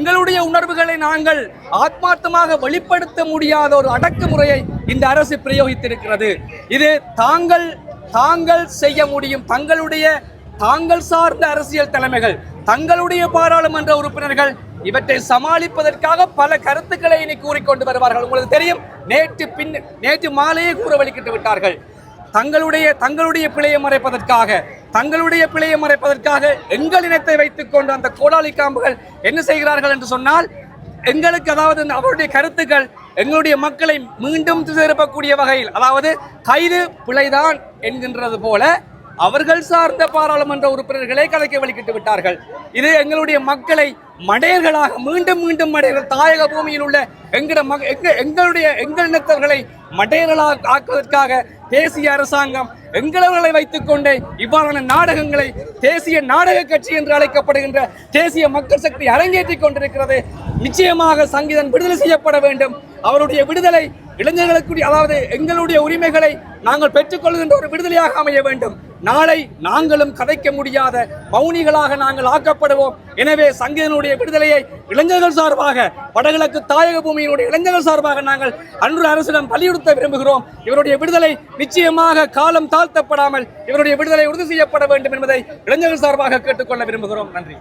எங்களுடைய உணர்வுகளை நாங்கள் ஆத்மார்த்தமாக வெளிப்படுத்த முடியாத ஒரு அடக்குமுறையை இந்த அரசு பிரயோகித்திருக்கிறது. இது தாங்கள் செய்ய முடியும். தாங்கள் சார்ந்த அரசியல் தலைமைகள், தங்களுடைய பாராளுமன்ற உறுப்பினர்கள் இவற்றை சமாளிப்பதற்காக பல கருத்துக்களை இனி கூறிக்கொண்டு வருவார்கள். உங்களுக்கு தெரியும், நேற்று மாலையே கூற வலிக்கிட்டு விட்டார்கள். தங்களுடைய பிழையை மறைப்பதற்காக எங்கள் இனத்தை வைத்துக் கொண்டு அந்த கோடாலி காம்புகள் என்ன செய்கிறார்கள் என்று சொன்னால், எங்களுக்கு அதாவது அவருடைய கருத்துக்கள் எங்களுடைய மக்களை மீண்டும் திருப்பக்கூடிய வகையில், அதாவது கைது பிழைதான் என்கின்றது போல அவர்கள் சார்ந்த பாராளுமன்ற உறுப்பினர்களை கலைக்க வலிக்கிட்டு விட்டார்கள். இது எங்களுடைய மக்களை மடையர்களாக மீண்டும் மடையர்கள், தாயக பூமியில் உள்ள எங்கள் இனத்தவர்களை மடையர்களாக ஆக்குவதற்காக தேசிய அரசாங்கம் எங்களவர்களை வைத்துக் கொண்டே இவ்வாறான நாடகங்களை தேசிய நாடக கட்சி என்று அழைக்கப்படுகின்ற தேசிய மக்கள் சக்தி அரங்கேற்றிக் கொண்டிருக்கிறது. நிச்சயமாக சங்கீதன் விடுதலை செய்யப்பட வேண்டும். அவருடைய விடுதலை இளைஞர்களுக்கு, அதாவது எங்களுடைய உரிமைகளை நாங்கள் பெற்றுக்கொள்கின்ற ஒரு விடுதலையாக அமைய வேண்டும். நாளை நாங்களும் கதைக்க முடியாத மௌனிகளாக நாங்கள் ஆக்கப்படுவோம். எனவே சங்கீதனுடைய விடுதலையை இளைஞர்கள் சார்பாக, வடகிழக்கு தாயக பூமியினுடைய இளைஞர்கள் சார்பாக நாங்கள் அன்று அரசிடம் வலியுறுத்த விரும்புகிறோம். இவருடைய விடுதலை நிச்சயமாக காலம் தாழ்த்தப்படாமல் இவருடைய விடுதலை உறுதி செய்யப்பட வேண்டும் என்பதை இளைஞர்கள் சார்பாக கேட்டுக்கொள்ள விரும்புகிறோம். நன்றி.